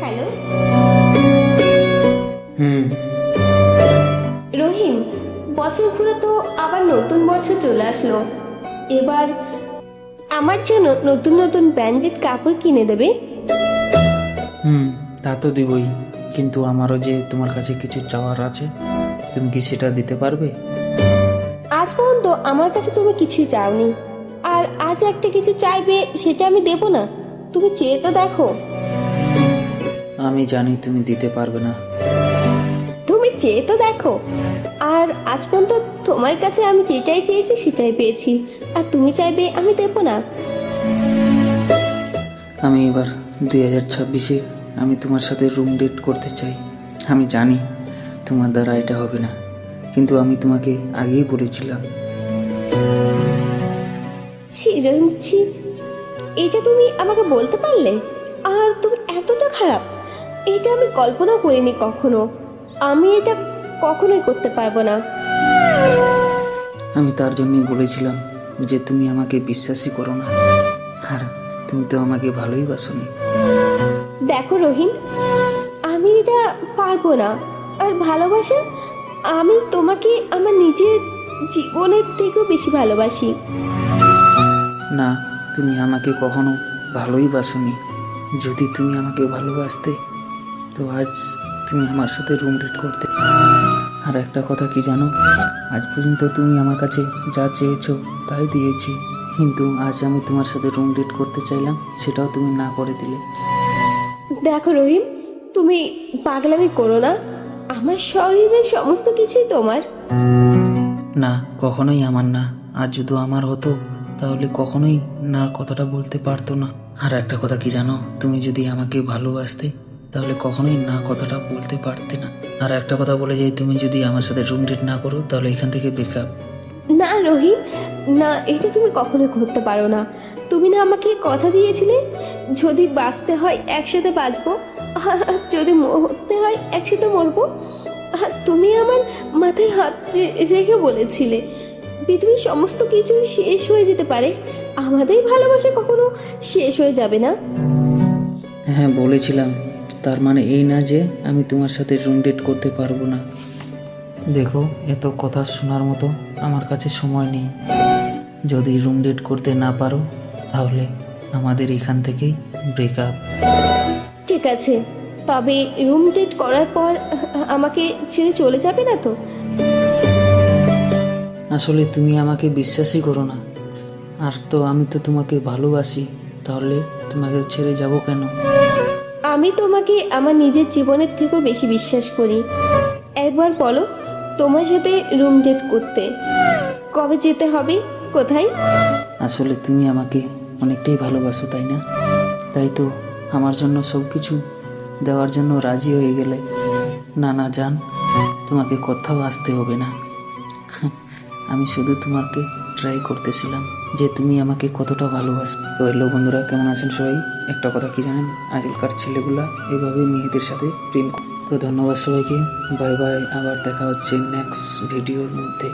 Hello হুম। রহিম, বছর ঘুরে তো আবার নতুন বছর চলে আসলো। এবার আমার জন্য নতুন নতুন ব্র্যান্ডেড কাপড় কিনে দেবে। হুম, তা তো দিবই, কিন্তু আমারও যে তোমার কাছে কিছু চাওয়ার আছে, তুমি কি সেটা দিতে পারবে? আজ পর্যন্ত আমার কাছে তুমি কিছুই চাওনি, আর আজ একটা কিছু চাইবে সেটা আমি দেব না? তুমি চেয়ে তো দেখো। আমি জানি তুমি দিতে পারবে না। তুমি চেয়ে তো দেখো। আর আজ পর্যন্ত তোমার কাছে আমি যেটাই চেয়েছি সেটাই পেয়েছি, আর তুমি চাইবে আমি দেব না? আমি এবার 2026-এ আমি তোমার সাথে রুম ডেট করতে চাই। আমি জানি তোমার দ্বারা এটা হবে না, কিন্তু আমি তোমাকে আগেই বলেছিলাম। ছি রহিম, ছি, এটা তুমি আমাকে বলতে পারলে? আর তুমি এতটা খারাপ, এটা আমি কল্পনা করিনি কখনো। আমি এটা কখনোই করতে পারবো না। আমি তার জন্যই বলেছিলাম যে তুমি আমাকে বিশ্বাসই করো না, আর তুমি তো আমাকে ভালোই বাসনি। দেখো রহিম, আমি এটা পারবো না। আর ভালোবাসা, আমি তোমাকে আমার নিজের জীবনের থেকেও বেশি ভালোবাসি। না, তুমি আমাকে কখনো ভালোই বাসনি। যদি তুমি আমাকে ভালোবাসতে তো আজ তুমি আমার সাথে রুম ডেট করতে। আর একটা কথা কি জানো, আজ পর্যন্ত তুমি আমার কাছে যা চেয়েছো তাই দিয়েছি, কিন্তু আজ আমি তোমার সাথে রুম ডেট করতে চাইলাম, সেটাও তুমি না করে দিলে। দেখো রহিম, তুমি পাগলামি করো না। আমার শরীরের সমস্ত কিছুই তোমার। না, কখনোই আমার না। আর যদি আমার হতো তাহলে কখনোই না কথাটা বলতে পারতো না। আর একটা কথা কি জানো, তুমি যদি আমাকে ভালোবাসতে তাহলে কখনোই না কথাটা বলতে পারতে না। আর একটা কথা বলে যাই, তুমি যদি আমার সাথে রুম ডেট না করো তাহলে এখান থেকে ব্রেকআপ। না রহিম, না, এটা তুমি কখনোই করতে পারো না। তুমি না আমাকে কথা দিয়েছিলে, যদি বাঁচতে হয় একসাথে বাঁচবো, আর যদি মরতে হয় একসাথে মরবো। আর তুমি আমার মাথায় হাত রেখে বলেছিলে পৃথিবীর সমস্ত কিছু শেষ হয়ে যেতে পারে, আমাদের ভালোবাসা কখনো শেষ হয়ে যাবে না। হ্যাঁ বলেছিলাম, তার মানে এই না যে আমি তোমার সাথে রুম ডেট করতে পারবো না। দেখো, এত কথা শোনার মতো আমার কাছে সময় নেই। যদি রুম ডেট করতে না পারো তাহলে আমাদের এখান থেকেই ব্রেকআপ। ঠিক আছে, তবে রুম ডেট করার পর আমাকে ছেড়ে চলে যাবে না তো? আসলে তুমি আমাকে বিশ্বাসই করো না, আর তো আমি তো তোমাকে ভালোবাসি, তাহলে তোমাকে ছেড়ে যাব কেন? আমি তোমাকে আমার নিজের জীবনের থেকেও বেশি বিশ্বাস করি। একবার বলো, তোমার সাথে রুম ডেট করতে কবে যেতে হবে, কোথায়? আসলে তুমি আমাকে অনেকটাই ভালোবাসো, তাই না? তাই তো আমার জন্য সব কিছু দেওয়ার জন্য রাজি হয়ে গেলে। না না জান, তোমাকে কোথাও আসতে হবে না। আমি শুধু তোমাকে ট্রাই করতেছিলাম যে তুমি আমাকে কতটা ভালোবাসো। তো হ্যালো বন্ধুরা, কেমন আছেন সবাই? একটা কথা কি জানেন, আজকালকার ছেলেগুলা এভাবে মেয়েদের সাথে প্রেম করে। তো ধন্যবাদ সবাইকে, বাই বাই, আবার দেখা হচ্ছে নেক্সট ভিডিওর মধ্যে।